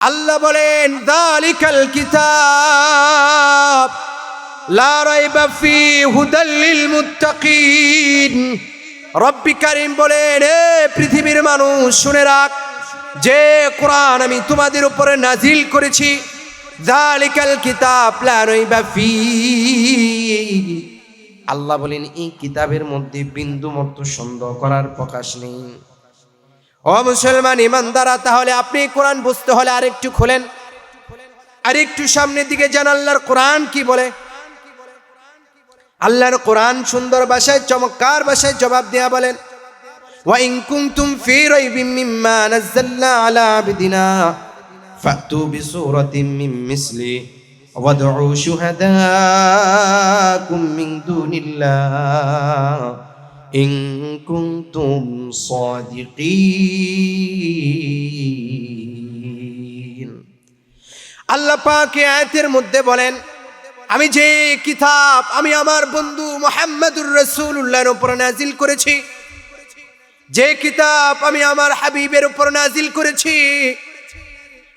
আল্লাহ বলেন যালিকাল কিতাব লা রাইবা ফি হুদাল লিল মুত্তাকিন। রব্বি কারীম বলেন, হে পৃথিবীর মানুষ শুনে রাখ, যে কোরআন আমি তোমাদের উপরে নাজিল করেছি, যালিকাল কিতাব লা রাইবা ফি, আল্লাহ বলেন এই কিতাবের মধ্যে বিন্দু মাত্র সন্দেহ করার প্রকাশ নেই। ও মুসলমান ইমানদারা, তাহলে আপনি কোরআন বুঝতে হলে আরেকটু খোলেন, আরেকটু সামনের দিকে যান। আল্লাহর কোরআন কি বলে? আল্লাহর কোরআন সুন্দর ভাষায়, চমৎকার ভাষায় জবাব দেয়া বলেন, ওয়া ইন কুনতুম ফি রাইবিম মিম্মা নাযালনা আলা আবদিনা ফাতু বিসূরাতিন মিন মিসলি ওয়াদউ শুহাদাকুম মিন দুনিল্লাহ ইন কুনতুম সাদিকিন। আল্লাহ পাক এই আয়াতের মধ্যে বলেন, আমি যে কিতাব আমি আমার বন্ধু মুহাম্মদুর রাসূলুল্লাহর উপর নাজিল করেছি, যে কিতাব আমি আমার হাবিবের উপর নাজিল করেছি,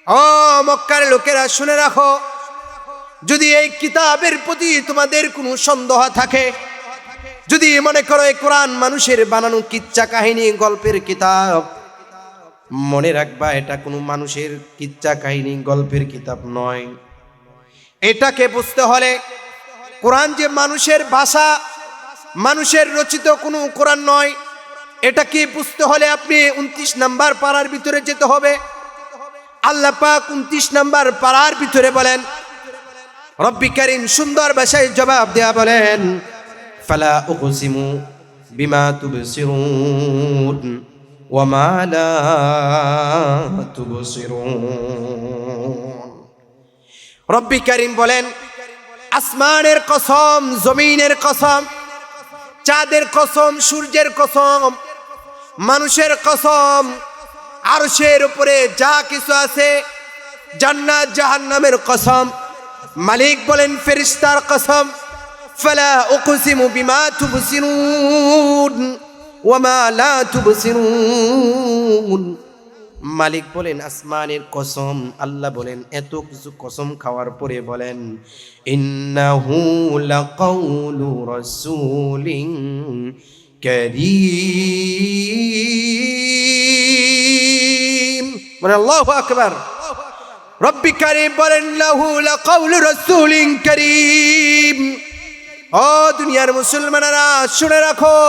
ও মক্কার লোকেরা শুনে রাখো, যদি এই কিতাবের প্রতি তোমাদের কোনো সন্দেহ থাকে, যদি মনে করো এই কোরআন মানুষের বানানো কিচ্ছা কাহিনী গল্পের কিতাব, মনে রাখবা এটা কোনো মানুষের কিচ্ছা কাহিনী গল্পের কিতাব নয়। এটাকে বুঝতে হলে কোরআন যে মানুষের ভাষা, মানুষের রচিত কোনো কোরআন নয়, এটাকে বুঝতে হলে আপনি 29 নাম্বার পারার ভিতরে যেতে হবে। আল্লাহ পাক 29 নাম্বার পারার ভিতরে বলেন, রব্বি কারীম সুন্দর ভাষায় জবাব দেয়া বলেন, ফালা উকসিমু বিমা তুবসিরুন ওয়া মা লা তুবসিরুন। রব্বি কারীম বলেন, আসমানের কসম, জমিনের কসম, চাঁদের কসম, সূর্যের কসম, মানুষের কসম, আরশের উপরে যা কিছু আছে, জান্নাত জাহান্নামের কসম, মালিক বলেন ফেরেশতার কসম, ফালা উকসিমু বিমা তুবসিরুন ওয়া মা লা তুবসিরুন। মালিক বলেন আসমানের কসম, আল্লাহ বলেন এত কিছু কসম খাওয়ার পরে বলেন, ইন্নাহু লাকাউলু রাসূলিন কারীম। বলেন আল্লাহু আকবার। রব্বি কারীম বলেন লাহু লাকাউলু রাসূলিন কারীম। ও দুনিয়ার মুসলমানেরা শুনে রাখো,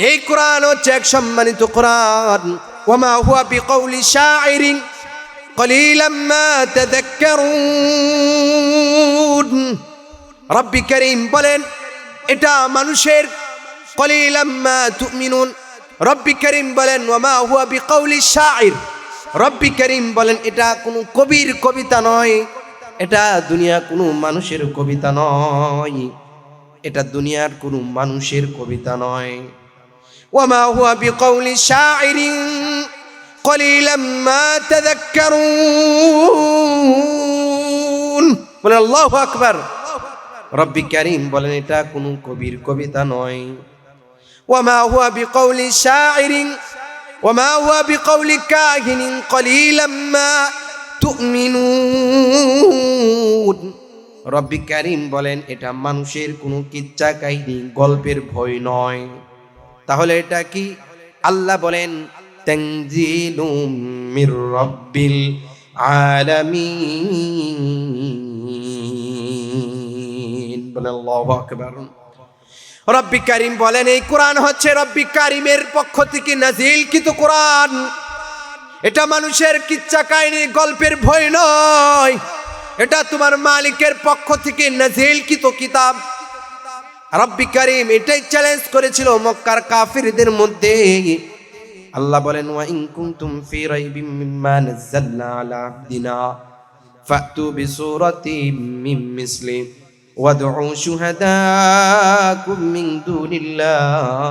এই কোরআন হচ্ছে এক সম্মানিত কোরআন। ওয়ামা হুয়া বিকাউলি শাইরিন কলিলাম মা তাযাক্কারুন। রব্বি কারীম বলেন এটা মানুষের, কলিলাম মা তুমিনুন। রব্বি কারীম বলেন ওয়ামা হুয়া বিকাউলি শাইর। রব্বি কারীম বলেন এটা কোনো কবির কবিতা নয়, এটা দুনিয়া কোনো মানুষের কবিতা নয়, এটা দুনিয়ার কোনো মানুষের কবিতা নয়। ওয়ামা হুয়া বিকাউলি শাইরিন কলিলাম মা তাযাক্কারুন। বলেন আল্লাহু আকবার। রব্বি কারীম বলেন এটা কোনো কবির কবিতা নয়। ওয়ামা হুয়া বিকাউলি শাইরিন ওয়ামা হুয়া বিকাউলি কাহিনিন কলিলাম মা তুমিনুন। রব্বি কারীম বলেন এটা মানুষের কোনো কিচ্ছা কাহিনী গল্পের বই নয়। তাহলে এটা কি? আল্লাহ বলেন তানজিলুম মির রাব্বিল আলামিন। বলেন আল্লাহু আকবার। রব্বি কারীম বলেন এই কোরআন হচ্ছে রব্বি কারীমের পক্ষ থেকে নাজিলকৃত কোরআন। এটা মানুষের কিচ্ছা কাহিনী গল্পের বই নয়, এটা তোমার মালিকের পক্ষ থেকে নাজিলকৃত কিতাব। রব্বি কারীম এটাই চ্যালেঞ্জ করেছিল মক্কার কাফিরদের মধ্যে। আল্লাহ বলেন ওয়া ইন কুনতুম ফি রাইবিম মিম্মা নাযালনা আলা আবদিনা ফাতু বিসূরাতিন মিন মিসলি ওয়াদউ শুহাদাকুম মিন দুনিল্লাহ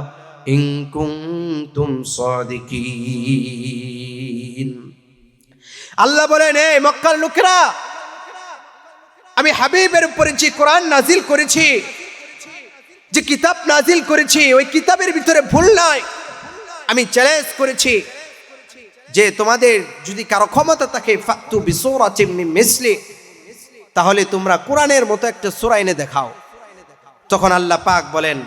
ইন কুনতুম সাদিকিন। আল্লাহ বলেন এই মক্কার লোকেরা, আমি হাবিবের উপরে যে কোরআন নাজিল করেছি, যে কিতাব নাজিল করেছি, ওই কিতাবের ভিতরে ভুল নাই। আমি চ্যালেঞ্জ করেছি যে তোমাদের যদি কারো ক্ষমতা থাকে ফাতু বিসূরাতিন মিন মিসলি, তাহলে তোমরা কোরআনের মতো একটা সূরা এনে দেখাও। তখন আল্লাহ পাক বলেন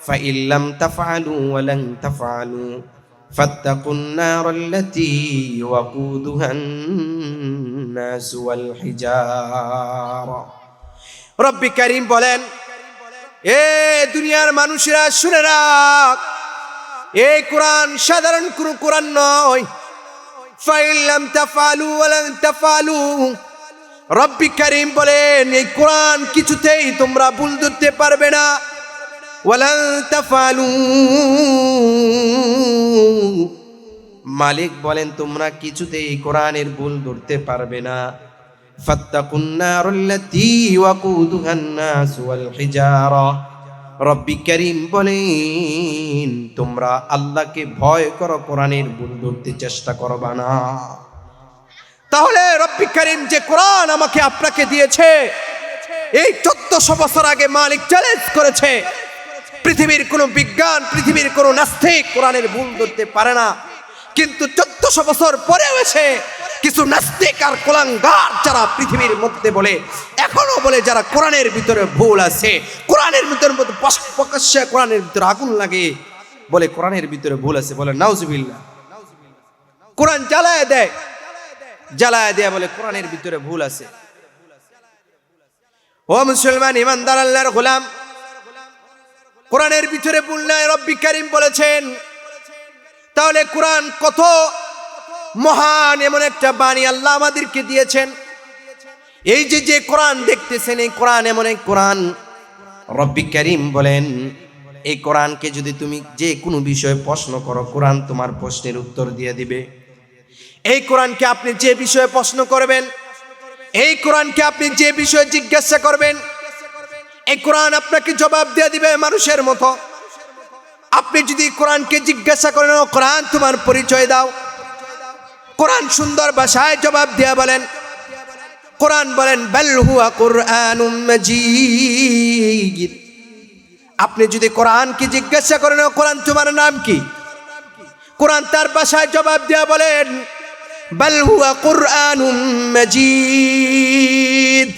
ফা ইল্লাম তাফআলু ওয়া লান তাফআলু ফাত্তাকুন নারাল্লাতী ওয়াকুদুহান নাস ওয়াল হিজারা। রব্বি কারীম বলেন, এ দুনিয়ার মানুষেরা শুনে রাখ, এই কোরআন সাধারণ কোনো কোরআন নয়। ফা ইল্লাম তাফআলু ওয়া লান তাফআলু, রব্বি কারীম বলেন এই কোরআন কিছুতেই তোমরা ভুল ধরতে পারবে না। ওয়ালান তাফআলু, মালিক বলেন তোমরা কিছুতেই এই কোরআনের ভুল ধরতে পারবে না। ফাত্তাকুন নারাল্লাতী ওয়াকুদুহান নাস ওয়াল হিজারা, রব্বি কারীম বলেন তোমরা আল্লাহকে ভয় করো, কোরআনের ভুল ধরতে চেষ্টা করবা না। তাহলে রব্বি কারীম যে কোরআন আমাকে আপনাকে দিয়েছে, এই 1400 বছর আগে মালিক চ্যালেঞ্জ করেছে, পৃথিবীর কোনো বিজ্ঞান, পৃথিবীর কোনো নাস্তিক কোরআনের ভুল ধরতে পারে না। কিন্তু 1400 বছর পরেও এসে কিছু নাস্তিক আর কুলাঙ্গার যারা পৃথিবীর মধ্যে বলে, এখনো বলে যারা কোরআনের ভিতরে ভুল আছে, কোরআনের ভিতরে প্রকাশ্যে কোরআনের ভিতরে আগুন লাগে, বলে কোরআনের ভিতরে ভুল আছে, বলে নাউজুবিল্লাহ। কোরআন জ্বালায় দেয়, জ্বালায় দেয়া বলে কোরআনের ভিতরে ভুল আছে। ও মুসলমান ইমানদার আল্লাহর গোলাম, কোরআনের ভিতরে ভুল নাই রব্বি কারীম বলেছেন। তাহলে কোরআন কত মহান, এমন একটা বাণী আল্লাহ আমাদেরকে দিয়েছেন। এই যে কোরআন দেখতেছেন, এই কোরআন এমন এক কোরআন, রব্বি কারীম বলেন এই কোরআনকে যদি তুমি যে কোনো বিষয়ে প্রশ্ন করো, কোরআন তোমার প্রশ্নের উত্তর দিয়ে দিবে। এই কোরআনকে আপনি যে বিষয়ে প্রশ্ন করবেন, এই কোরআনকে আপনি যে বিষয়ে জিজ্ঞাসা করবেন, এই কোরআন আপনাকে জবাব দিয়ে দিবে মানুষের মতো। আপনি যদি কোরআনকে জিজ্ঞাসা করেন, কোরআন তোমার পরিচয় দাও, কোরআন সুন্দর ভাষায় জবাব দিয়া বলেন, কোরআন বলেন বাল হুয়া কুরআনুম মাজিদ। আপনি যদি কোরআনকে জিজ্ঞাসা করেন কোরআন তোমার নাম কি, কোরআন তার ভাষায় জবাব দিয়া বলেন বাল হুয়া কুরআনুম মাজিদ।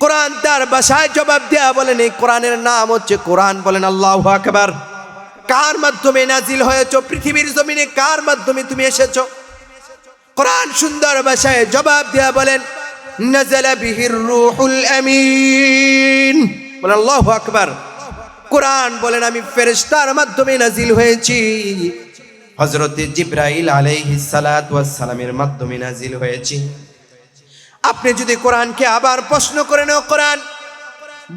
কোরআন তার ভাষায় জবাব দিয়া বলেন এই কোরআনের নাম হচ্ছে কোরআন। বলেন আল্লাহু আকবার। কার মাধ্যমে নাজিল হয়েছো, পৃথিবীর জমিনে কার মাধ্যমে তুমি এসেছো? কোরআন সুন্দর ভাষায় জবাব দিয়া বলেন নাযালা বিহির রূহুল আমিন। বলেন আল্লাহু আকবার। কোরআন বলেন আমি ফেরেশতার মাধ্যমে নাজিল হয়েছি, হযরত জিবরাইল আলাইহিস সালাতু ওয়াস সালামের মাধ্যমে নাজিল হয়েছি। আপনি যদি কোরআনকে আবার প্রশ্ন করেন, কোরআন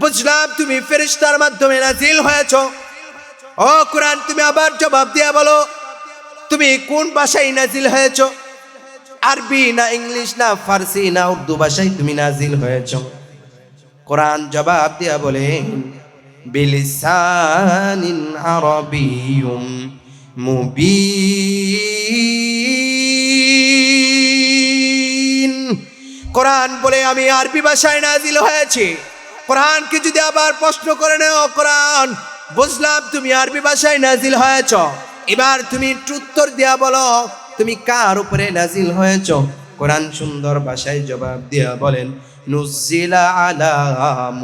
বুঝলাম তুমি ফেরেশতার মাধ্যমে নাজিল হয়েছো, ও কোরআন তুমি আবার জবাব দিয়া বলো তুমি কোন ভাষায় নাজিল হয়েছো, আরবি না ইংলিশ না ফারসি না উর্দু ভাষায় তুমি নাজিল হয়েছো? কোরআন জবাব দিয়া বলে বিলিসানিন আরাবিয়্যুম মুবিন। কোরআন বলে আমি আরবি ভাষায় নাজিল হয়েছি। কোরআনকে যদি আবার প্রশ্ন করে নেও, কোরআন বুঝলাম তুমি আরবি ভাষায় নাজিল হয়েছ, এবার তুমি উত্তর দিয়া বলো তুমি কার উপরে নাজিল হয়েছ? কোরআন সুন্দর ভাষায় জবাব দিয়া বলেন নুজিলা আলা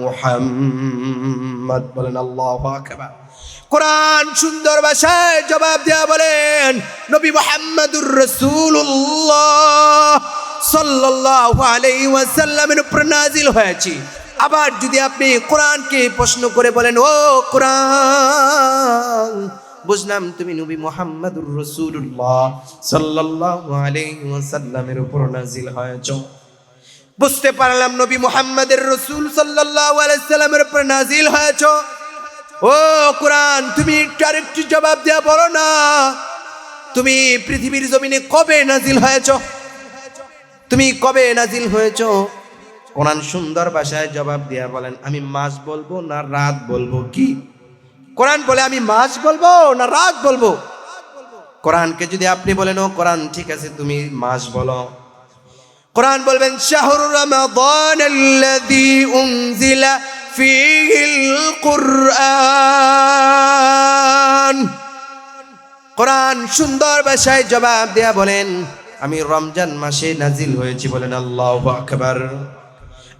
মুহাম্মদ। বলেন আল্লাহু আকবার। কোরআন সুন্দর ভাষায় জবাব দিয়া বলেন নবী মুহাম্মদুর রাসূলুল্লাহ সাল্লাল্লাহু আলাইহি ওয়াসাল্লামের উপর নাজিল হয়েছে। আবার যদি আপনি কোরআনকে প্রশ্ন করে বলেন ও কোরআন বুঝলাম তুমি নবী মুহাম্মদুর রাসূলুল্লাহ সাল্লাল্লাহু আলাইহি ওয়াসাল্লামের উপর নাজিল হয়েছো, বুঝতে পারলাম নবী মুহাম্মদের রাসূল সাল্লাল্লাহু আলাইহি ওয়াসাল্লামের উপর নাজিল হয়েছো, ও কোরআন তুমি আরেকটু জবাব দেয়া বলো না তুমি পৃথিবীর জমিনে কবে নাজিল হয়েছো, তুমি কবে নাজিল হয়েছো? কোরআন সুন্দর ভাষায় জবাব দিয়া বলেন আমি মাস বলবো না রাত বলবো কি? কোরআন বলে আমি মাস বলবো না রাত বলবো? কোরআনকে যদি আপনি বলেন ও কোরআন ঠিক আছে তুমি মাস বলো, কোরআন বলবেন শাহরু রমাদানাল্লাযী উনজিলা ফীহিল কুরআন। কোরআন সুন্দর ভাষায় জবাব দেয়া বলেন, আমি রমজান মাসে নাজিল হয়েছি। বলেন আল্লাহু আকবার।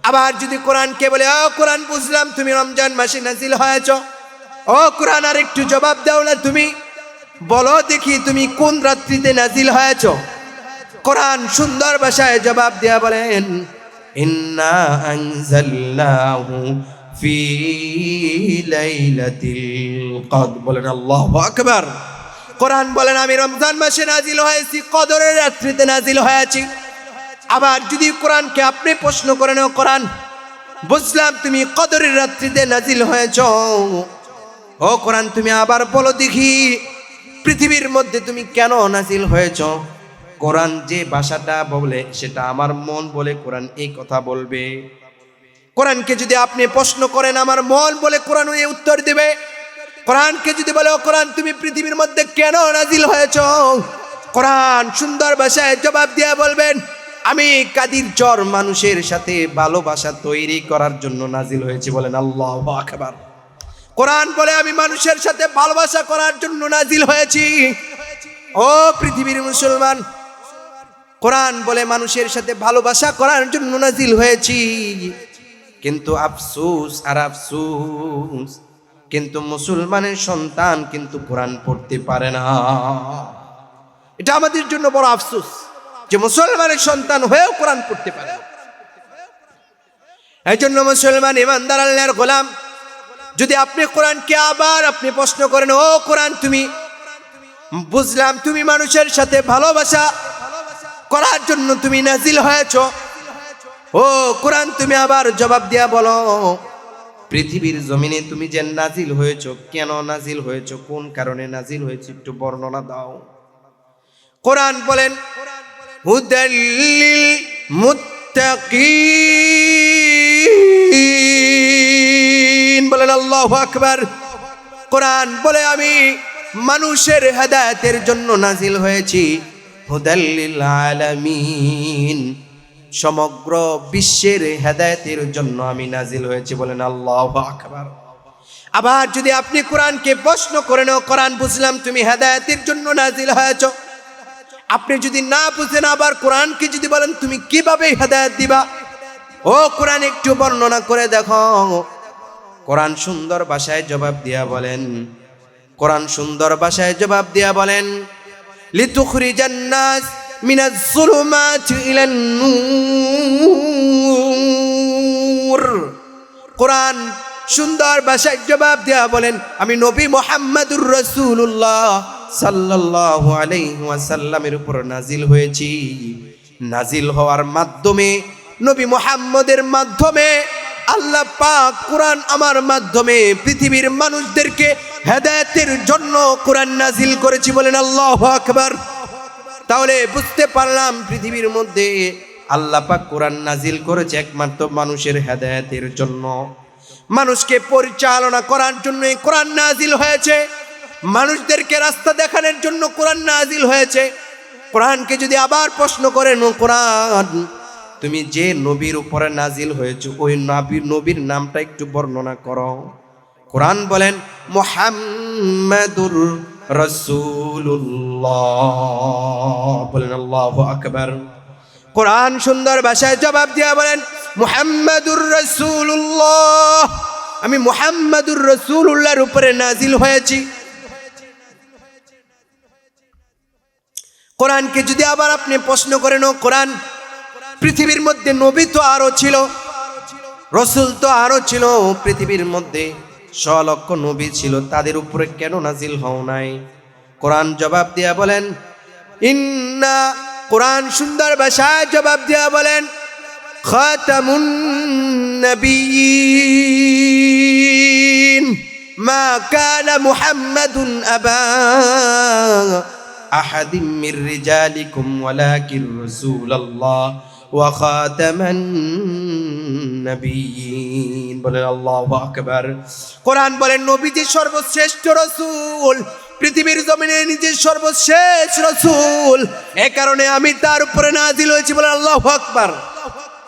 আবার যদি কোরআনকে বলে, ও কোরআন বুঝলাম তুমি রমজান মাসে নাজিল হয়েছ, ও কোরআন আর একটু জবাব দাও না, তুমি বলো দেখি তুমি কোন রাত্রিতে নাজিল হয়েছ। কোরআন সুন্দর ভাষায় জবাব দেয়া বলেন, ইন্না আনজালনাহু ফি লাইলাতিল কদর। বলেন আল্লাহু আকবার। কোরআন বলেন আমি রমজান মাসে নাজিল হয়েছি, কদরের রাত্রিতে নাজিল হয়েছি। আবার যদি কোরআনকে আপনি প্রশ্ন করেন, ও কোরআন বুঝলাম তুমি কদরের রাত্রিতে নাজিল হয়েছ, ও কোরআন তুমি আবার বলো দেখি পৃথিবীর মধ্যে তুমি কেন নাজিল হয়েছ। কোরআন যে ভাষাটা বলে সেটা আমার মন বলে কোরআন এই কথা বলবে। কোরআনকে যদি আপনি প্রশ্ন করেন, আমার মন বলে কোরআন এই উত্তর দেবে। কোরআনকে যদি বলে, ও কোরআন তুমি পৃথিবীর মধ্যে কেন নাজিল হয়েছ, কোরআন সুন্দর ভাষায় জবাব দিয়ে বলবেন, আমি কাদির চর মানুষের সাথে ভালোবাসা তৈরি করার জন্য নাজিল হয়েছে। বলেন আল্লাহু আকবার। কোরআন বলে আমি মানুষের সাথে ভালোবাসা করার জন্য নাজিল হয়েছি। ও পৃথিবীর মুসলমান, কোরআন বলে মানুষের সাথে ভালোবাসা করার জন্য নাজিল হয়েছি। কিন্তু আফসোস আর আফসোস, কিন্তু মুসলমানের সন্তান কিন্তু কোরআন পড়তে পারে না। এটা আমাদের জন্য বড় আফসোস যে মুসলমানের সন্তান হয়েও কোরআন পড়তে পারে না। এই জন্য মুসলমান ইমানদার আল্লাহর গোলাম, যদি আপনি কোরআনকে আবার আপনি প্রশ্ন করেন, ও কোরআন তুমি বুঝলাম তুমি মানুষের সাথে ভালোবাসা করার জন্য তুমি নাজিল হয়েছ, ও কোরআন তুমি আবার জবাব দিয়া বলো পৃথিবীর জমিনে তুমি যে নাজিল হয়েছ, কেন নাজিল হয়েছ, কোন কারণে নাজিল হয়েছে একটু বর্ণনা দাও। কোরআন বলেন হুদাল্লিল মুত্তাকিন। বলেন আল্লাহু আকবার। কোরআন বলে আমি মানুষের হেদায়েতের জন্য নাজিল হয়েছি। হুদাল্লিল আলামিন, সমগ্র বিশ্বের হেদায়েতের জন্য আমি নাজিল হয়েছি। বলেন আল্লাহু আকবার। আবার যদি আপনি কোরআনকে প্রশ্ন করেন, ও কোরআন বুঝলাম তুমি হেদায়েতের জন্য নাজিল হয়েছ, আপনি যদি না বুঝেন আবার কোরআনকে যদি বলেন তুমি কিভাবে হেদায়েত দিবা, ও কোরআন একটু বর্ণনা করে দেখো। কোরআন সুন্দর ভাষায় জবাব দিয়া বলেন, কোরআন সুন্দর ভাষায় জবাব দিয়া বলেন, লিতুখরিজান নাস মিনাজ যুলুমাতি ইলান নূর। কোরআন সুন্দর ভাষায় জবাব দিয়া বলেন, আমি নবী মুহাম্মদুর রাসূলুল্লাহ সাল্লাল্লাহু আলাইহি ওয়াসাল্লামের উপর নাজিল হয়েছি। নাজিল হওয়ার মাধ্যমে নবী মুহাম্মদের মাধ্যমে আল্লাহ পাক কোরআন আমার মাধ্যমে পৃথিবীর মানুষদেরকে হেদায়েতের জন্য কোরআন নাজিল করেছি। বলেন আল্লাহু আকবার। তাহলে বুঝতে পারলাম পৃথিবীর মধ্যে আল্লাহ পাক কোরআন নাজিল করেছে একমাত্র মানুষের হেদায়েতের জন্য, মানুষকে পরিচালনা করার জন্য কোরআন নাজিল হয়েছে, মানুষদেরকে রাস্তা দেখানোর জন্য কোরআন নাজিল হয়েছে। কোরআনকে যদি আবার প্রশ্ন করেন, ও কোরআন তুমি যে নবীর উপরে নাজিল হয়েছে ওই নবীর নামটা একটু বর্ণনা করো। কোরআন বলেন মুহাম্মাদুর রাসূলুল্লাহ। বলেন আল্লাহু আকবার। কোরআন সুন্দর ভাষায় জবাব দিয়া বলেন মুহাম্মাদুর রাসূলুল্লাহ, আমি মুহাম্মাদুর রাসূলুল্লাহর উপরে নাজিল হয়েছি। কোরআনকে যদি আবার আপনি প্রশ্ন করেন, ও কোরআন পৃথিবীর মধ্যে নবী তো আরো ছিল, রসুল তো আরো ছিল, পৃথিবীর মধ্যে 100 লক্ষ নবী ছিল, তাদের উপরে কেন নাজিল হও নাই? কোরআন জবাব দিয়া বলেন ইন্না, কোরআন সুন্দর ভাষায় জবাব দিয়া বলেন খাতামুন নবিয়্যিন মা কানা মুহাম্মাদুন আবা আহাদিম মির রিজালিকুম ওয়ালাকিন রাসূলুল্লাহ ওয়া খাতামান নবিয়্যিন। বলেন আল্লাহু আকবার। কোরআন বলেন নবী যে সর্বশ্রেষ্ঠ রাসূল, পৃথিবীর জমিনে নিজের সর্বশেষ রাসূল, এ কারণে আমি তার উপরে নাজিল হয়েছি। বলেন আল্লাহু আকবার।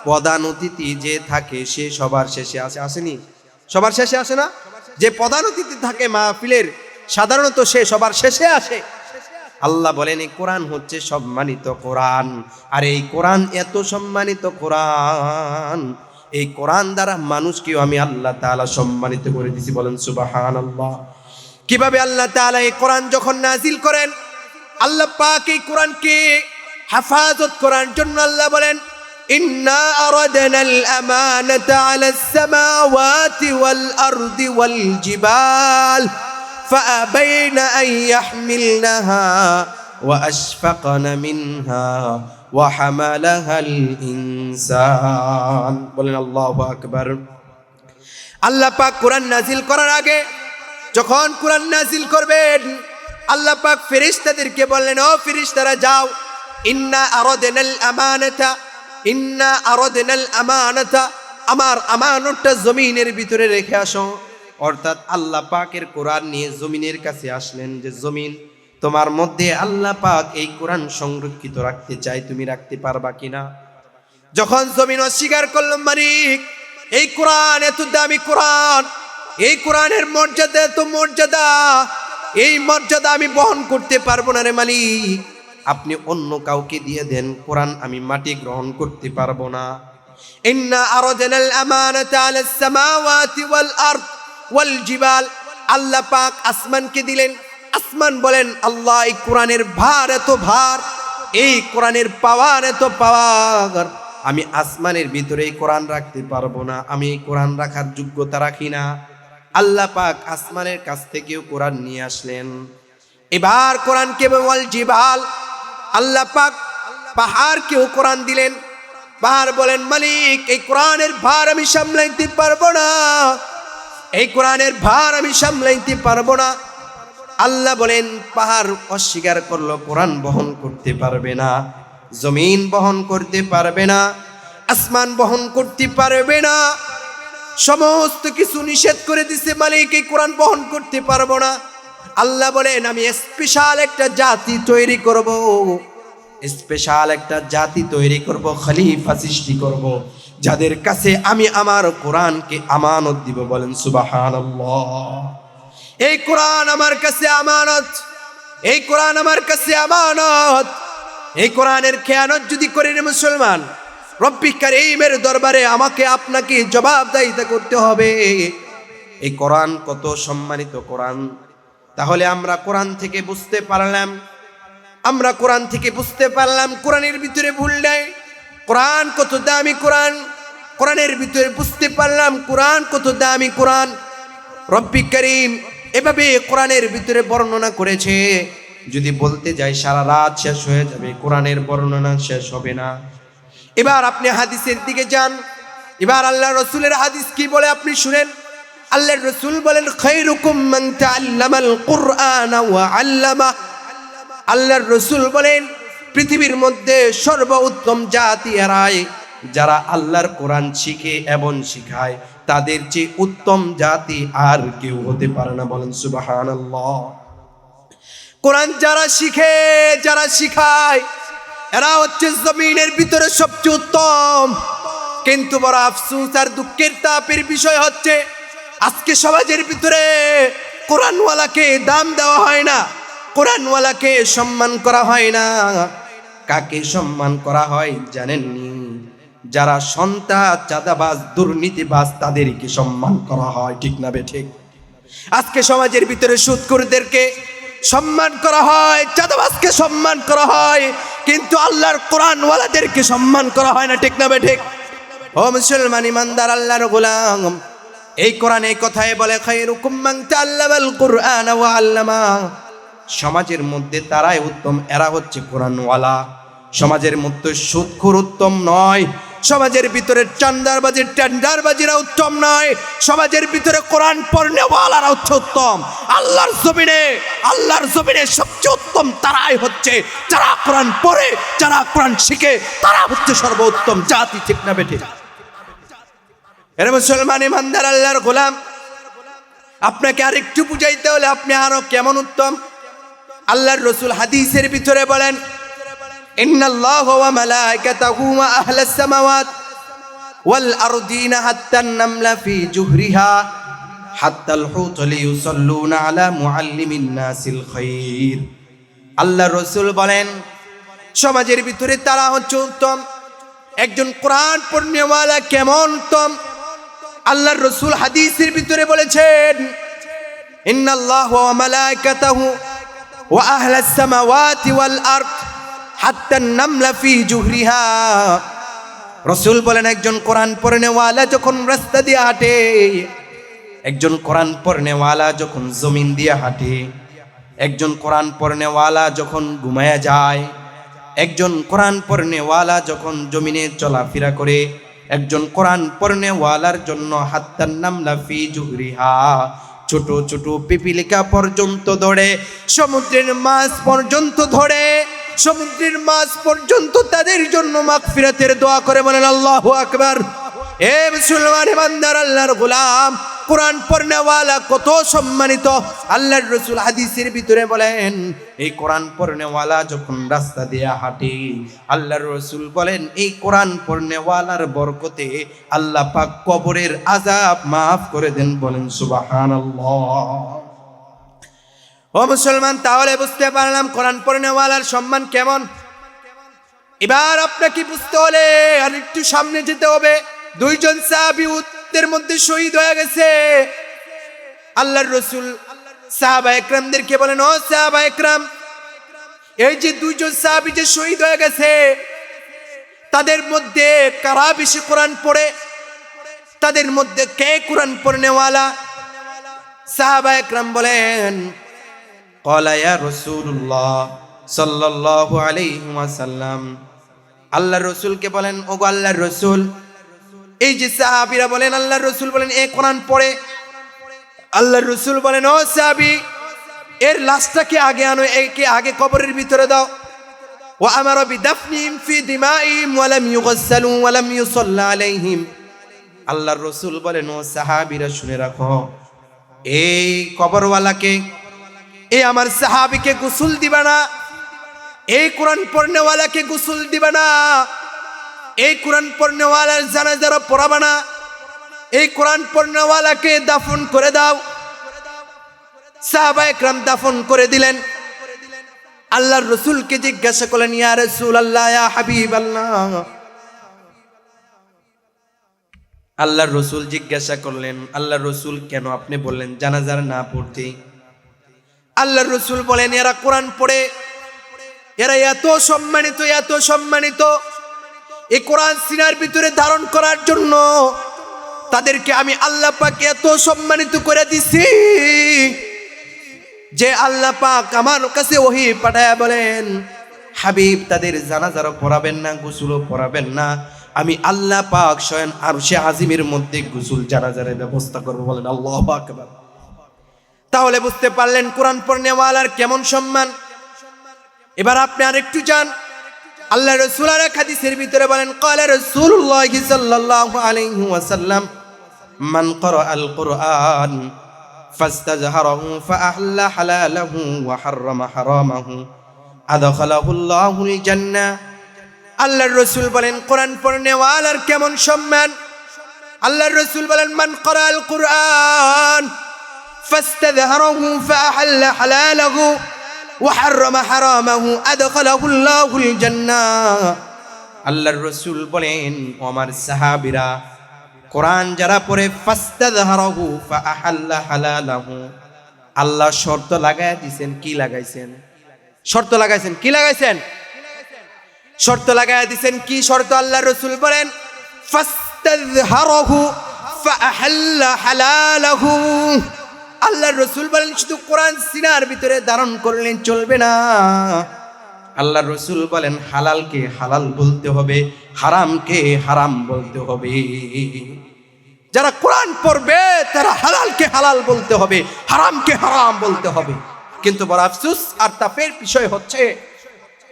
প্রধান অতিথি যে থাকে সে সবার শেষে আসে, আসেনি? সবার শেষে আসে না? যে প্রধান অতিথি থাকে মাহফিলের সাধারণত সে সবার শেষে আসে। আল্লাহ বলেন এই কোরআন হচ্ছে সম্মানিত কোরআন। আর এই কোরআন এত সম্মানিত কোরআন, এই কোরআন দ্বারা মানুষকেও আমি আল্লাহ তাআলা সম্মানিত করে দিয়েছি। বলেন সুবহানাল্লাহ। কিভাবে আল্লাহ তাআলা এই কোরআন যখন নাজিল করেন, আল্লাহ পাক এই কোরআনকে হেফাজত করার জন্য আল্লাহ বলেন, ইন্না আরাদনাল আমানাতা আলাস সামাওয়াতি ওয়াল আরদি ওয়াল জিবাল ফাআবাইনা আন ইয়াহমিলনাহা ওয়া আশফাকনা মিনহা ওয়া হামালাহাল ইনসান। বলেন আল্লাহু আকবার। আল্লাহ পাক কোরআন নাজিল করার আগে, যখন কোরআন নাজিল করবেন, আল্লাহ পাক ফেরেশতাদেরকে বললেন, ও ফেরেশতারা যাও, ইন্না আরাদনাল আমানাতা, ইন্না আরাদনাল আমানাতা, আমার আমানতটা জমিনের ভিতরে রেখে আসো। অর্থাৎ আল্লাহ পাকের কোরআন নিয়ে জমিনের কাছে আসলেন, যে জমিন তোমার মধ্যে আল্লাহ পাক এই কোরআন সংরক্ষিত রাখতে চাই, তুমি রাখতে পারবা কিনা? যখন জমিন অস্বীকার করলো, মালিক এই কোরআন এত দামি কোরআন, এই কোরআনের মর্যাদা এত মর্যাদা, এই মর্যাদা আমি বহন করতে পারবো না রে মালিক, আপনি অন্য কাউকে দিয়ে দেন, কোরআন আমি মাটি গ্রহণ করতে পারবো না। ইন্না আরাদনাল আমানাতা আলাস সামাওয়াতি ওয়াল আরদ ওয়াল জিবাল, আল্লাহ পাক আসমানকে দিলেন। আসমান বলেন, আল্লাহ এই কোরআনের ভার এত ভার, এই কোরআনের পাওয়ার এত পাওয়ার, আমি আসমানের ভিতরে এই কোরআন রাখতে পারবো না, আমি এই কোরআন রাখার যোগ্যতা রাখি না। আল্লাহ পাক আসমানের কাছ থেকেও কোরআন নিয়ে আসলেন। এবার কোরআনকে ওয়াল জিবাল, আল্লাহ পাক পাহাড়কেও কোরআন দিলেন। পাহাড় বলেন, মালিক এই কোরআনের ভার আমি সামলাইতে পারবো না, এই কোরআনের ভার আমি সামলাইতে পারবো না। আল্লাহ বলেন, পাহাড় অস্বীকার করলো, কোরআন বহন করতে পারবে না, জমিন বহন করতে পারবে না, আসমান বহন করতে পারবে না, সমস্ত কিছু নিষেধ করে দিছে, মালিক এই কোরআন বহন করতে পারবো না। আল্লাহ বলেন, আমি স্পেশাল একটা জাতি তৈরি করব, স্পেশাল একটা জাতি তৈরি করব, খলিফা সৃষ্টি করব, যাদের কাছে আমি আমার কোরআনকে আমানত দিব। বলেন সুবহানাল্লাহ। এই কোরআন আমার কাছে আমানত, এই কোরআন আমার কাছে আমানত। এই কোরআনের খেয়ানত যদি করি রে মুসলমান, রব্বিক কারীমের দরবারে আমাকে আপনাকে জবাবদিহিতা করতে হবে। এই কোরআন কত সম্মানিত কোরআন। তাহলে আমরা কোরআন থেকে বুঝতে পারলাম, আমরা কোরআন থেকে বুঝতে পারলাম কোরআনের ভিতরে ভুল নাই, কোরআন কত দামি কোরআন, কোরআনের ভিতরে বুঝতে পারলাম কোরআন কত দামি কোরআন। রব্বিক কারীম এভাবে কোরআনের ভিতরে বর্ণনা করেছে, যদি বলতে যাই সারা রাত শেষ হয়ে যাবে, কোরআনের বর্ণনা শেষ হবে না। এবার আপনি হাদিসের দিকে যান, এবার আল্লাহ রসুলের হাদিস কি বলে আপনি শুনেন। আল্লাহর রসুল বলেন, খায়রুকুম মান তাআল্লামাল কুরআনা ওয়া আল্লামা। আল্লাহর রসুল বলেন, পৃথিবীর মধ্যে সর্বোত্তম জাতি এরাই যারা আল্লাহর কোরআন শিখে এবং শিখায়, তাদের চেয়ে উত্তম জাতি আর কেউ হতে পারে না। বলেন সুবহানাল্লাহ। কোরআন যারা শিখে, যারা শিখায়, এরা হচ্ছে জমিনের ভিতরে সবচেয়ে উত্তম। কিন্তু বড় আফসোস আর দুঃখের তাপের বিষয় হচ্ছে, আজকে সমাজের ভিতরে কোরআনওয়ালাকে দাম দেওয়া হয় না, কোরআনওয়ালাকে সম্মান করা হয় না। কাকে সম্মান করা হয় জানেননি? যারা সন্ত্রাস, চাঁদাবাজ, দুর্নীতিবাজ, তাদেরকে সম্মান করা হয়। ঠিক না বেঠিক? আজকে সমাজের ভিতরে সুদখোরদেরকে সম্মান করা হয়, চাঁদাবাজকে সম্মান করা হয়, কিন্তু আল্লাহর কোরআনওয়ালাদেরকে সম্মান করা হয় না। ঠিক না বেঠিক? ও মুসলমান ইমানদার আল্লাহর গোলাম, এই কোরআন এই কথাই বলে, খায়রুকুম মান তাআল্লামাল কুরআনা ওয়া আল্লামা। সমাজের মধ্যে তারাই উত্তম, এরা হচ্ছে কোরআনওয়ালা। সমাজের মধ্যে সুদখোর উত্তম নয়, সমাজের ভিতরে চাঁদাবাজি, টেন্ডারবাজিরা উত্তম নয়, সমাজের ভিতরে কোরআন পড়নেওয়ালারা হচ্ছে উত্তম। আল্লাহর জমিনে সবচেয়ে উত্তম তারাই হচ্ছে যারা কোরআন পড়ে, যারা কোরআন শিখে, তারা হচ্ছে সর্বোত্তম জাতি। ঠিক না বেঠিক? এর মুসলমান ইমানদার আল্লাহর গোলাম, আপনাকে আরেকটু বুঝাইতে হলে আপনি আরো কেমন উত্তম। আল্লাহর রাসূল হাদিসের ভিতরে বলেন, ইন্নাল্লাহা ওয়া মালাইকাতাহু ওয়া আহলাস সামাওয়াত ওয়াল আরদিনা হাত্তান নামলা ফি জুহরিহা হাত্তাল হুত লিয়ুসাল্লুনা আলা মুআল্লিমিন নাসিল খায়র। আল্লাহ রসুল বলেন সমাজের ভিতরে তারা হচ্ছে উত্তম। একজন কোরআন পড়নেওয়ালা কেমন উত্তম? আল্লাহর রসুল হাদিসের ভিতরে বলেছেন ইন্নাল্লাহু ওয়া মালাইকাতাহু ওয়া আহলাস সামাওয়াতি ওয়াল আরদ হাত্তা আন-নামলা ফি জুহরিহা। রসুল বলেন একজন কোরআন পড়নেওয়ালা যখন রাস্তা দিয়ে হাঁটে, একজন কোরআন পড়নেওয়ালা যখন জমিন দিয়ে হাঁটে, একজন কোরআন পড়নেওয়ালা যখন ঘুমায়া যায়, একজন কোরআন পড়নেওয়ালা যখন জমিনে চলাফেরা করে, একজন কোরআন পড়নেওয়ালার জন্য হাত্তান নামলা ফি জুহরিহা, ছোট ছোট পিপিলিকা পর্যন্ত ধরে, সমুদ্রের মাছ পর্যন্ত ধরে, সমুদ্রের মাছ পর্যন্ত তাদের জন্য মাগফিরাতের দোয়া করে। বলেন আল্লাহু আকবার। এ মুসলমান বান্দার, আল্লাহর গোলাম, কোরআন পড়নেওয়ালা কত সম্মানিত। আল্লাহর রসুল হাদিসের ভিতরে বলেন এই কোরআন পড়নেওয়ালা যখন রাস্তা দিয়ে হাঁটে, আল্লাহর রসুল বলেন এই কোরআন পড়নেওয়ালার বরকতে আল্লাহ পাক কবরের আযাব মাফ করে দেন। বলেন সুবহানাল্লাহ। ও মুসলমান, তাহলে বুঝতে পারলাম কোরআন পড়নেওয়ালার সম্মান কেমন। এবার আপনাকে বুঝতে হলে আর একটু সামনে যেতে হবে। দুইজন সাহাবী উটের মধ্যে শহীদ হয়ে গেছে। আল্লাহর রাসূল সাহাবা একরামদেরকে বলেন, ও সাহাবা একরাম, এই যে দুইজন সাহাবী যে শহীদ হয়ে গেছে, তাদের মধ্যে কারা বেশি কোরআন পড়ে? তাদের মধ্যে কে কোরআন পড়নেওয়ালা? সাহাবা একরাম বলেন, ক্বালা ইয়া রাসূলুল্লাহ সাল্লাল্লাহু আলাইহি ওয়াসাল্লাম। আল্লাহর রাসূলকে বলেন, ওগো আল্লাহর রাসূল, এই যে সাহাবীরা বলেন আল্লাহর রাসূল বলেন এ কোরআন পড়ে। আল্লাহর রাসূল বলেন, ও সাহাবী, এর লাশটাকে আগে আনো, একে আগে কবরের ভিতরে দাও। ওয়া আমারা বিদাফনিহিম ফি দিমাইহিম ওয়া লাম ইউগাসসালু ওয়া লাম ইউসাল্লা আলাইহিম। আল্লাহর রাসূল বলেন, ও সাহাবীরা শুনে রাখো, এই কবরওয়ালাকে, এই আমার সাহাবীকে গোসল দিবা না, এই কোরআন পড়নেওয়ালাকে গোসল দিবা না, এই কোরআন পড়নেওয়ালার জানাজারা পড়াবা না, এই কোরআন পড়নেওয়ালাকে দাফন করে দাও। সাহাবা একরাম দাফন করে দিলেন। আল্লাহর রাসূলকে জিজ্ঞাসা করলেন, ইয়া রাসূলুল্লাহ, ইয়া হাবিবাল্লাহ। আল্লাহর রাসূল জিজ্ঞাসা করলেন, আল্লাহর রাসূল কেন আপনি বললেন জানাজার না পড়তে? আল্লাহর রাসূল বলেন, এরা কোরআন পড়ে, এরা এত সম্মানিত, এত সম্মানিত, এই কোরআন সিনার ভিতরে ধারণ করার জন্য তাদেরকে আমি আল্লাহ পাক এত সম্মানিত করে দিছি যে আল্লাহ পাক আমার কাছে ওহী পাঠায়া বলেন, হাবিব, তাদের জানাজারও পড়াবেন না, গোসলও পড়াবেন না, আমি আল্লাহ পাক স্বয়ং আরশে আজিমের মধ্যে গোসল জানাজারের ব্যবস্থা করব। বলেন আল্লাহু আকবার। তাহলে বুঝতে পারলেন কোরআন পড়নেওয়ালার কেমন সম্মান। এবার আপনি আরেকটু যান, আল্লাহ রাসূল আর এক হাদিসের ভিতরে বলেন, ক্বালা রাসূলুল্লাহ সাল্লাল্লাহু আলাইহি ওয়াসাল্লাম, মান ক্বারাআল কুরআন ফাস্তাজহারাহু ফাআহল্লা হালালাহু ওয়া হাররামা হারামাহু আদখালাহুল্লাহুল জান্নাহ। আল্লাহর রাসূল বলেন কোরআন পড়নেওয়ালার কেমন সম্মান। আল্লাহর রাসূল বলেন, মান ক্বারাআল কুরআন ফাস্তাজহারাহু ফাআহল্লা হালালাহু ওয়াহাররামা হারামাহু আদখালাহুল্লাহুল জান্নাহ। আল্লাহর রাসূল বলেন, ও আমার সাহাবীরা, কোরআন যারা পড়ে ফাস্তাযহারাহু ফাআহাল্লা হালালাহু, আল্লাহ শর্ত লাগায় দিবেন। কি লাগাইছেন? শর্ত লাগাইছেন। কি লাগাইছেন? শর্ত লাগায় দিবেন। কি শর্ত? আল্লাহর রাসূল বলেন, ফাস্তাযহারাহু ফাআহাল্লা হালালাহু। আল্লাহর রাসূল বলেন শুধু কোরআন সিনার ভিতরে ধারণ করলেন চলবে না। আল্লাহর রাসূল বলেন হালালকে হালাল বলতে হবে, হারামকে হারাম বলতে হবে। যারা কোরআন পড়বে তারা হালালকে হালাল বলতে হবে, হারামকে হারাম বলতে হবে। কিন্তু বড় আফসোস আর তাফের বিষয় হচ্ছে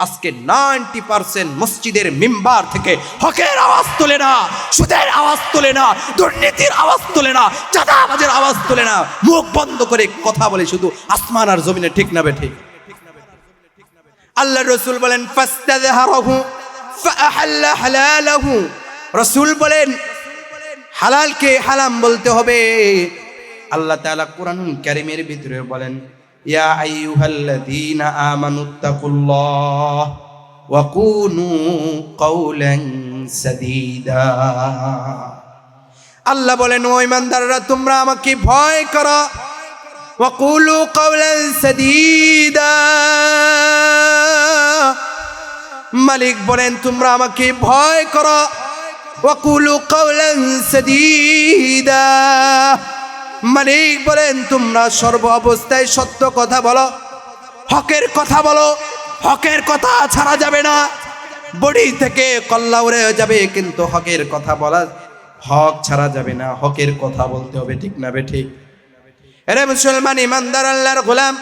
আজকে 90% মসজিদের মিম্বার থেকে হকের আওয়াজ তোলে না, সুদের আওয়াজ তোলে না, দুর্নীতির আওয়াজ তোলে না, চাঁদাবাজের আওয়াজ তোলে না, মুখ বন্ধ করে কথা বলে শুধু আসমান আর জমিনে ঠিক না বেঠে। আল্লাহর রাসূল বলেন ফাস্তাযহারাহু ফাআহাল্লা হালালাহু। রাসূল বলেন হালালকে হারাম বলতে হবে। আল্লাহ তাআলা কোরআনুল কারীমের ভিতরে বলেন, ইয়া আইয়ুহাল্লাযীনা আমানুত্তাকুল্লাহ ওয়া কুনু কাওলান সাদীদা। আল্লাহ বলেন, ও ঈমানদাররা, তোমরা আমাকে ভয় করো। ওয়া কুলু কাওলান সাদীদা। মালিক বলেন, তোমরা আমাকে ভয় করো। ওয়া কুলু কাওলান সাদীদা। মালিক বলেন, তোমরা সর্ব অবস্থায় সত্য কথা বলো, হকের কথা বলো। হকের কথা ছাড়া যাবে না। বডি থেকে কল্লা উড়ে যাবে, কিন্তু হকের কথা বলা, হক ছাড়া যাবে না। হকের কথা বলতে হবে, ঠিক না বেঠিক? আরে মুসলমান ইমানদার আল্লাহর গোলাম,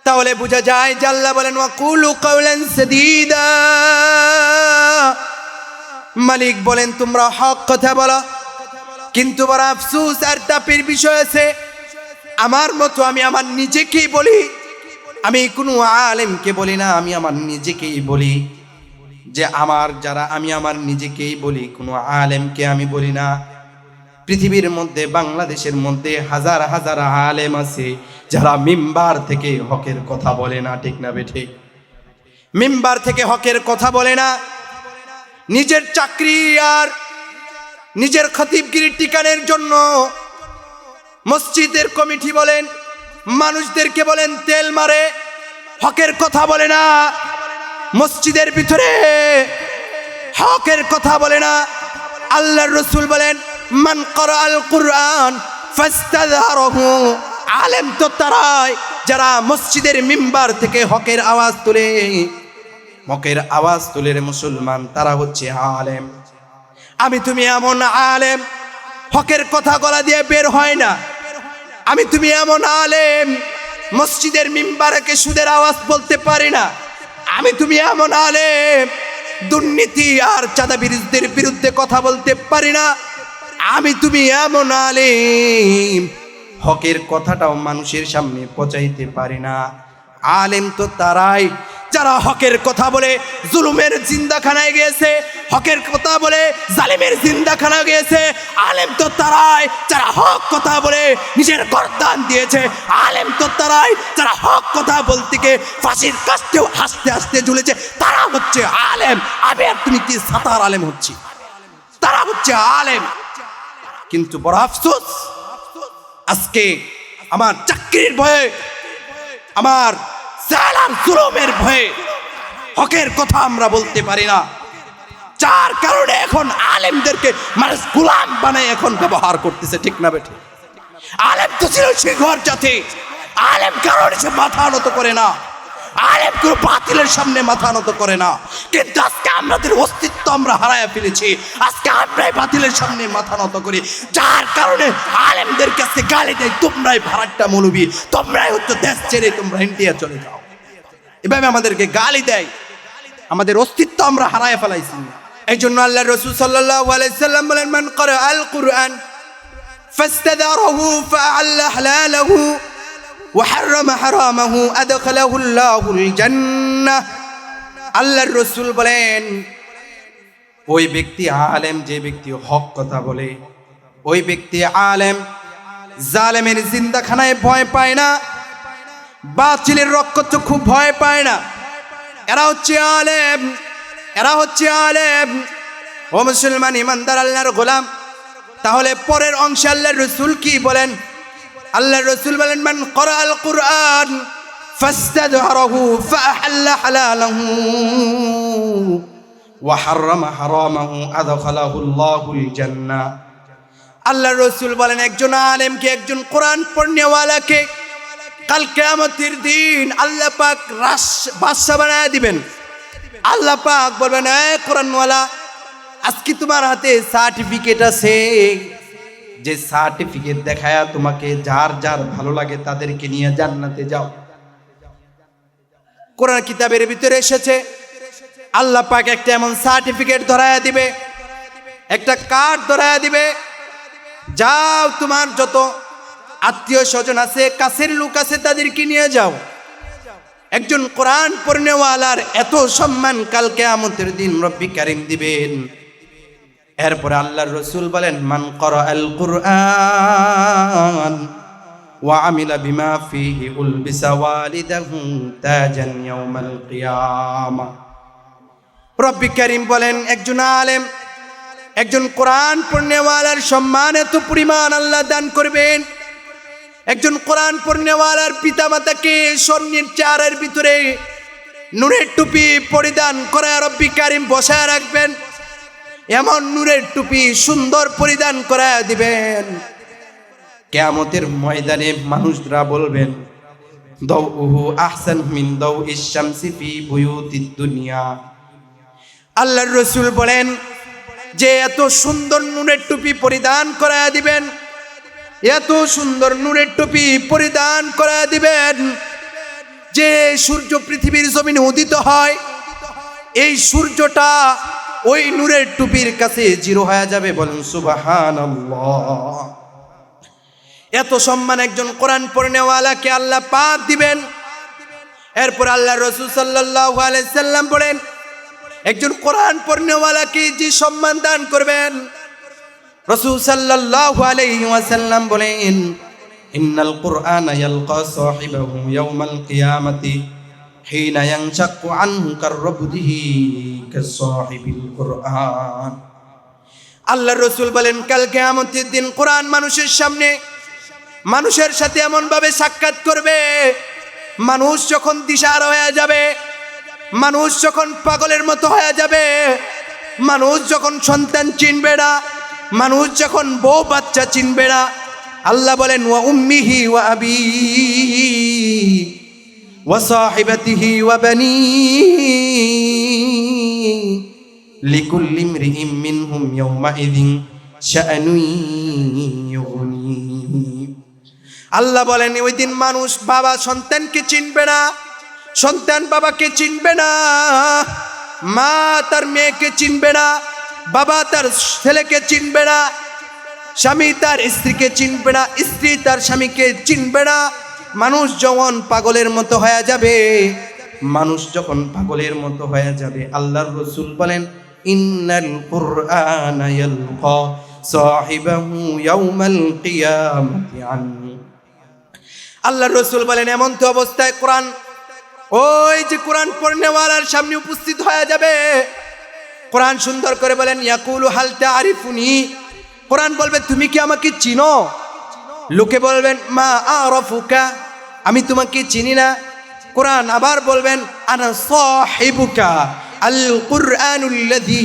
তাহলে বোঝা যায় যে আল্লাহ বলেন ওয়া কুলু কাওলান সাদীদা। মালিক বলেন, তোমরা হক কথা বলো। কিন্তু বড় আফসোস আর তাপের বিষয় আছে, আমার মতো আমি আমার নিজেকেই বলি, আমি কোনো আলেমকে বলি না, আমি আমার নিজেকেই বলি যে আমি আমার নিজেকেই বলি, কোনো আলেমকে আমি বলি না। পৃথিবীর মধ্যে, বাংলাদেশের মধ্যে হাজার হাজার আলেম আছে যারা মিম্বার থেকে হকের কথা বলে না, ঠিক না বেঠিক? মিম্বার থেকে হকের কথা বলে না। নিজের চাকরি আর নিজের খতিবগিরি টিকানোর জন্য মসজিদের কমিটি বলেন, মানুষদেরকে বলেন তেল মারে, হকের কথা বলে না। মসজিদের ভিতরে হকের কথা বলে না। আল্লাহর রাসূল বলেন, মান ক্বারাআল কুরআন ফাস্তাযহারহু। আলেম তো তারাই যারা মসজিদের মিম্বার থেকে হকের আওয়াজ তোলে। হকের আওয়াজ তোলে মুসলমান, তারা হচ্ছে আলেম। আমি তুমি এমন আলেম, হকের কথা গলা দিয়ে বের হয় না। আমি তুমি এমন আলেম, মসজিদের মিম্বারকে সুদের আওয়াজ বলতে পারি না। আমি তুমি এমন আলেম, দুর্নীতি আর চাঁদাবাজদের বিরুদ্ধে কথা বলতে পারি না। আমি তুমি এমন আলেম, হকের কথাটাও মানুষের সামনে পৌঁছাইতে পারি না। আলেম তো তারাই যারা হকের কথা বলে জুলুমের জিন্দাখানায় গিয়েছে, হকের কথা বলে জালিমের জিন্দাখানা গিয়েছে। আলেম তো তারাই যারা হক কথা বলে নিজের গর্দান দিয়েছে। আলেম তো তারাই যারা হক কথা বলতে গিয়ে ফাঁসির কাস্তেও হাসতে হাসতে ঝুলেছে। তারা হচ্ছে আলেম। আমি আর তুমি কি সাতার আলেম হচ্ছি? তারা হচ্ছে আলেম। কিন্তু বড় আফসোস, আজকে আমার চাকরির ভয়ে, আমার সালাম জুলুমের ভয়ে হকের কথা আমরা বলতে পারি না। যার কারণে এখন আলেমদেরকে মানুষ গোলাম বানায় এখন ব্যবহার করতেছে, ঠিক না বেঠিক? আলেম তো ছিল শিখর জাতি। আলেম কারণে সে মাথা নত করে না। আলেম কোনো বাতিলের সামনে মাথা নত করে না। কিন্তু আজকে আমাদের অস্তিত্ব আমরা হারায় ফেলেছি। আজকে আমরাই বাতিলের সামনে মাথা নত করি, যার কারণে আলেমদেরকে আজকে গালি দেয়, তোমরাই ভাড়াট্টা মৌলবি, তোমরাই হচ্ছে দেশ ছেড়ে তোমরা ইন্ডিয়া চলে যাও। এভাবে আমাদেরকে গালি দেয়। আমাদের অস্তিত্ব আমরা হারায় ফেলাইছি। এই জন্য আল্লাহ রাসূল সাল্লাল্লাহু আলাইহি সাল্লাম বলেন, মান ক্বারাআল কুরআন ফাস্তাদারাহু ফাআল্লা হালালাহু ওয়া হারামা হারামাহু আদখালাহুল্লাহুল জান্নাহ। আল্লাহর রাসূল বলেন, ওই ব্যক্তি আলেম, যে ব্যক্তি হক কথা বলে, ওই ব্যক্তি আলেম, জালেমের জিন্দাখানায় ভয় পায় না, বাতিলের রক্তচক্ষু ভয় পায় না। এরা হচ্ছে আলেম, এরা হচ্ছে আলেম। ও মুসলমান ইমানদার আল্লাহর গোলাম, তাহলে পরের অংশে আল্লাহর রাসূল কি বলেন? আল্লাহর রাসূল বলেন, মান ক্বারাআল কুরআন ফাস্তাযহারাহু ফাআহাল্লা হালালাহু ওয়া হারামা হারামাহু আদখালাহুল্লাহুল জান্নাহ। আল্লাহর রাসূল বলেন, একজন আলেমকে, একজন কোরআন পড়নেওয়ালাকে কাল কিয়ামতের দিন আল্লাহ পাক বাদশা বানায় দিবেন। আল্লাহ পাক বলবেন, এ কোরআনওয়ালা, আজকে তোমার হাতে সার্টিফিকেট আছে, যে সার্টিফিকেট দেখায়া তোমাকে যার যার ভালো লাগে তাদেরকে নিয়ে জান্নাতে যাও। কোরআন কিতাবের ভিতরে এসেছে, আল্লাহ পাক একটা এমন সার্টিফিকেট ধরায়া দিবে, একটা কার্ড ধরায়া দিবে, যাও তোমার যত আত্মীয় স্বজন আছে, কাছের লোক আছে, তাদেরকে নিয়ে যাও। একজন কোরআন পড়নেওয়ালার এত সম্মান কাল কিয়ামতের দিন রব্বি কারীম দিবেন। এরপরে আল্লাহর রাসূল বলেন, মান ক্বারাআল কুরআন وعمل بما فيه ألبس والده تاجا يوم القيامة রব্বি কারীম বলেন, একজন আলেম, একজন কোরআন পড়নেওয়ালার সম্মান এত পরিমাণ আল্লাহ দান করবেন। একজন কোরআন পড়নেওয়ালার পিতামাতাকে স্বর্ণের চেয়ারের ভিতরে নূরের টুপি পরিধান করে রব্বি কারীম বসায় রাখবেন। এমন নূরের টুপি সুন্দর পরিধান করে দিবেন, কিয়ামতের ময়দানে মানুষরা বলবেন, দাউহু আহসান মিন দাউইশ শামসি ফি বুয়ুতিদ দুনিয়া। আল্লাহর রাসূল বলেন যে এত সুন্দর নূরের টুপি পরিধান করে দিবেন, এত সুন্দর নূরের টুপি পরিধান করে দিবেন যে সূর্য পৃথিবীর জমিনে উদিত হয়, এই সূর্যটা ওই নূরের টুপির কাছে জিরো হয়ে যাবে। বলেন সুবহানাল্লাহ। এত সম্মান একজন কোরআন পড়নেওয়ালাকে আল্লাহ পাক দিবেন। এরপর আল্লাহ রাসূল সাল্লাল্লাহু আলাইহি সাল্লাম বলেন, একজন কোরআন পড়নেওয়ালাকে যে সম্মান দান করবেন, রাসূল সাল্লাল্লাহু আলাইহি ওয়াসাল্লাম বলেন, ইন্নাল কুরআনা ইয়ালকা সাহিবাহু ইয়াওমাল কিয়ামাতি হিনা ইয়ানশাক্কু আনহু কাররবদিহি কাসাহিবিল কুরআন। আল্লাহর রাসূল বলেন, কাল কিয়ামতের দিন কোরআন মানুষের সামনে, মানুষের সাথে এমন ভাবে সাক্ষাৎ করবে, মানুষ যখন দিশাহারা হয়ে যাবে, মানুষ যখন পাগলের মতো হয়ে যাবে, মানুষ যখন সন্তান চিনবে না, মানুষ যখন বউ বাচ্চা চিনবে না, আল্লাহ বলেন ওয়া উম্মিহি ওয়া আবি ওয়া সাহিবাতিহি ওয়া বানি লিকুল্লি ইমরিইম মিনহুম ইয়াওমাইযিন শাআনুন ইউগনি। আল্লাহ বলেন ওই দিন মানুষ বাবা সন্তানকে চিনবে না, সন্তান বাবাকে চিনবে না, মা তার মেয়েকে চিনবে না, বাবা তার ছেলেকে চিনবে না, স্বামী তার স্ত্রীকে চিনবে না, স্ত্রী তার স্বামীকে চিনবে না। মানুষ যখন পাগলের মতো হয়ে যাবে, মানুষ যখন পাগলের মতো হয়ে যাবে, আল্লাহর রাসূল বলেন, ইন্নাল কুরআনা ইয়ালকা সাহিবাহু ইয়াওমাল কিয়ামাতি আনহু। আল্লাহর রাসূল বলেন এমন তো অবস্থায় কোরআন ওই যে কোরআন পড়নেওয়ালার সামনে উপস্থিত হয়ে যাবে। কোরআন সুন্দর করে বলেন, ইয়াকুলু হাল তা'রিফুনি, কোরআন বলবে তুমি কি আমাকে চিনো? লোকে বলবেন মা আরাফুকা, আমি তোমাকে চিনি না। কোরআন আবার বলবেন আনা সাহিবুকা আল কুরআনুল্লাযী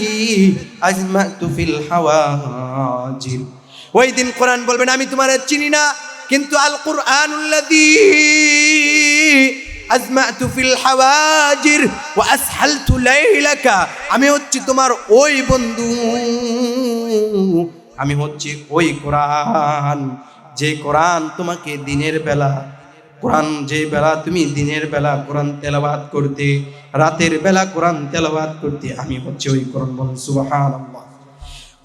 আজমাতু ফিল হাওয়াজির। ওই দিন কোরআন বলবেন আমি তোমারে চিনি না, কিন্তু আল কুরআনুল্লাযী আজমাতু ফিল হাওয়াজির ওয়া আসহালতু লাইলাকা, আমি হচ্ছি তোমার ওই বন্ধু, আমি হচ্ছি ওই কোরআন, যে কোরআন তোমাকে দিনের বেলা, কোরআন যে বেলা তুমি দিনের বেলা কোরআন তেলাওয়াত করতে, রাতের বেলা কোরআন তেলাওয়াত করতে, আমি হচ্ছে ওই কোরআন। বলুন সুবহানাল্লাহ।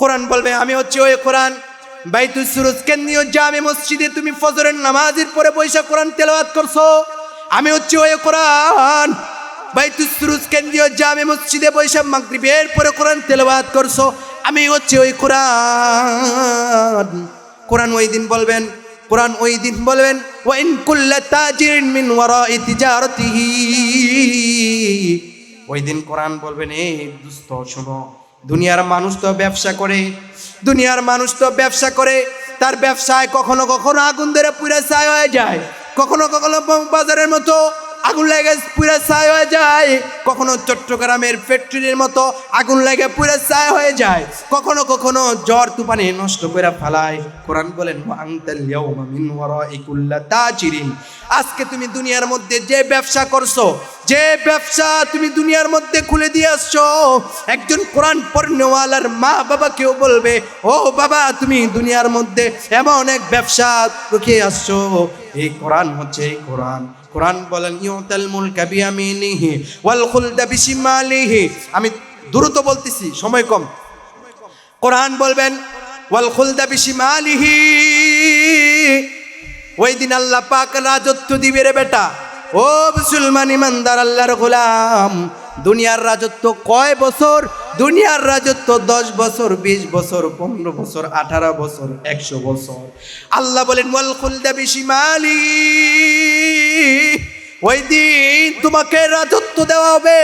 কোরআন বলবে আমি হচ্ছে ওই কোরআন। বাইতুস সুরুজ কেন্দ্রীয় জামে মসজিদে তুমি ফজরের নামাজের পরে বৈশা কোরআন তেলাওয়াত করছো, আমি হচ্ছে ওই কোরআন। বাইতুস সুরুজ কেন্দ্রীয় জামে মসজিদে বৈশা মাগরিবের পরে কোরআন তেলাওয়াত করছো, আমি হচ্ছে ওই কোরআন। কোরআন ওই দিন বলবেন, কোরআন ওই দিন বলবেন ওয়া ইন কুল্লা তাজিরিন মিন ওয়ারাই তিজারাতিহি, ওই দিন কোরআন বলবেন, এই দোস্ত শোনো, দুনিয়ার মানুষ তো ব্যবসা করে, দুনিয়ার মানুষ তো ব্যবসা করে, তার ব্যবসায় কখনো কখনো আগুন ধরে পুরা ছাই হয়ে যায়, কখনো কখনো বাজারের মতো আগুন লেগে পুরা ছাই হয়ে যায়, কখনো চট্টগ্রামের ফ্যাক্টরির মতো আগুন লেগে পুরা ছাই হয়ে যায়, কখনো কখনো ঝড় তুফানে নষ্ট করে ফেলায়। কোরআন বলেন ওয়া আনতাল ইয়াওমা মিন ওয়ারাই কুল্লা তাজিরিন, আজকে তুমি দুনিয়ার মধ্যে যে ব্যবসা করছো, যে ব্যবসা তুমি দুনিয়ার মধ্যে খুলে দিয়ে আসছো, একজন কোরআন পড়নেওয়ালার মা বাবাকেও বলবে ও বাবা তুমি দুনিয়ার মধ্যে এমন এক ব্যবসা রেখে আসছো, এই কোরআন হচ্ছে এই কোরআন। কোরআন বলেন ইউতাল মুলকা বিয়ামিনিহি ওয়াল খুলদা বিশিমালিহি, আমি দ্রুত বলতেছি সময় কম। কোরআন বলবেন ওয়াল খুলদা বিশিমালিহি, ওই দিন আল্লাহ পাক রাজত্ব দিবে রে বেটা। ও মুসলমান ইমানদার আল্লাহর গোলাম, দুনিয়ার রাজত্ব কয় বছর দুনিয়ার রাজত্ব 10 বছর, 20 বছর, 15 বছর, 18 বছর, 100 বছর। আল্লাহ বলেন ওয়াল খুলদা বিশিমালি, ওই দিন তোমাকে রাজত্ব দেওয়া হবে,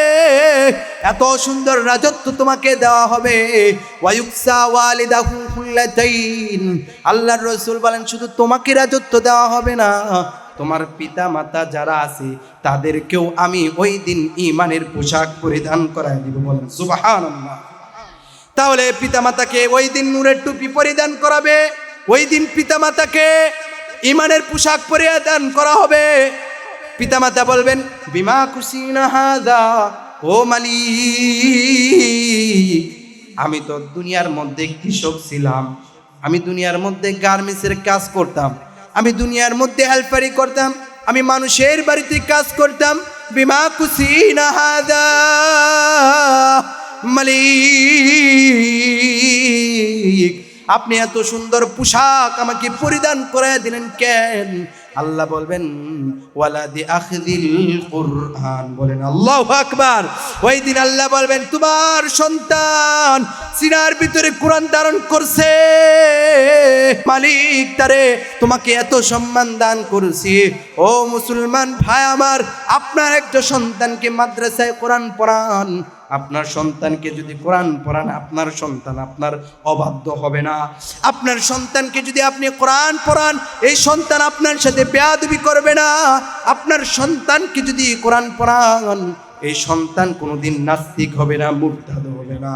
এত সুন্দর রাজত্ব তোমাকে দেওয়া হবে। ওয়ায়ুকসা ওয়ালিদাহু খুল্লাতাইন, আল্লাহর রাসূল বলেন শুধু তোমাকে রাজত্ব দেওয়া হবে না, তোমার পিতা মাতা যারা আছে তাদেরকেও আমি ওই দিন ঈমানের পোশাক পরিধান করায় দিব। বলেন সুবহানাল্লাহ। তাহলে পিতামাতাকে ওই দিন নূরের টুপি পরিধান করাবে, ওই দিন পিতামাতাকে ইমানের পোশাক পরিধান করা হবে। পিতামাতা বলবেন বিমা কুসিনা হাযা, ও মালিক, আমি তো দুনিয়ার মধ্যে কৃষক ছিলাম, আমি দুনিয়ার মধ্যে গার্মেন্টসের কাজ করতাম, আমি দুনিয়ার মধ্যে হেল্পারি করতাম, আমি মানুষের বাড়িতে কাজ করতাম। বিমা কুসিনা হাযা মালিক, আপনি এত সুন্দর পোশাক আমাকে পরিধান করে দিলেন কেন? আল্লাহ বলবেন ওয়ালাদি আখদিল কুরআন। বলেন আল্লাহু আকবার। ওই দিন আল্লাহ বলবেন তোমার সন্তান সিনার ভিতরে কোরআন ধারণ করছে, মালিক তারে তোমাকে এত সম্মান দান করেছি। ও মুসলমান ভাই আমার, আপনার একটা সন্তানকে মাদ্রাসায় কোরআন পড়ান, আপনার সন্তানকে যদি কোরআন পড়ান, আপনার সন্তান আপনার অবাধ্য হবে না। আপনার সন্তানকে যদি আপনি কোরআন পড়ান, এই সন্তান আপনার সাথে বেয়াদবি করবে না। আপনার সন্তানকে যদি কোরআন পড়ান, এই সন্তান কোনোদিন নাস্তিক হবে না, মুরতাদ হবে না।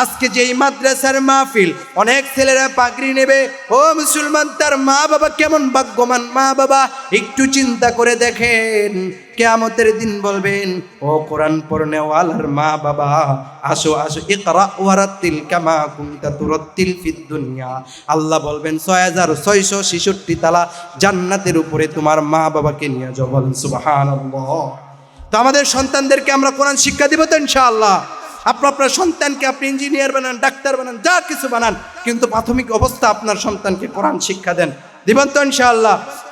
আজকে যেই মাদ্রাসার মাহফিল, অনেক ছেলেরা পাগড়ি নেবে, ও মুসলমান তার মা বাবা কেমন ভাগ্যবান মা বাবা, একটু চিন্তা করে দেখেন। কিয়ামতের দিন বলবেন ও কোরআন পড়নেওয়ালার মা বাবা, আসো আসো, ইকরা ওয়ারাতিল কামা কুনতা তুরাতিল ফিদ দুনিয়া। আল্লাহ বলবেন 6666 তালা জান্নাতের উপরে তোমার মা বাবাকে নিয়ে যাও। বলেন সুবহানাল্লাহ। তো আমাদের সন্তানদেরকে আমরা কোরআন শিক্ষা দিব তো ইনশাআল্লাহ। আপনার সন্তানকে আপনি ইঞ্জিনিয়ার বানান, ডাক্তার বানান, যা কিছু বানান, কিন্তু প্রাথমিক অবস্থা আপনার সন্তানকে কোরআন শিক্ষা দেন, দিবেন তো ইনশাআল্লাহ।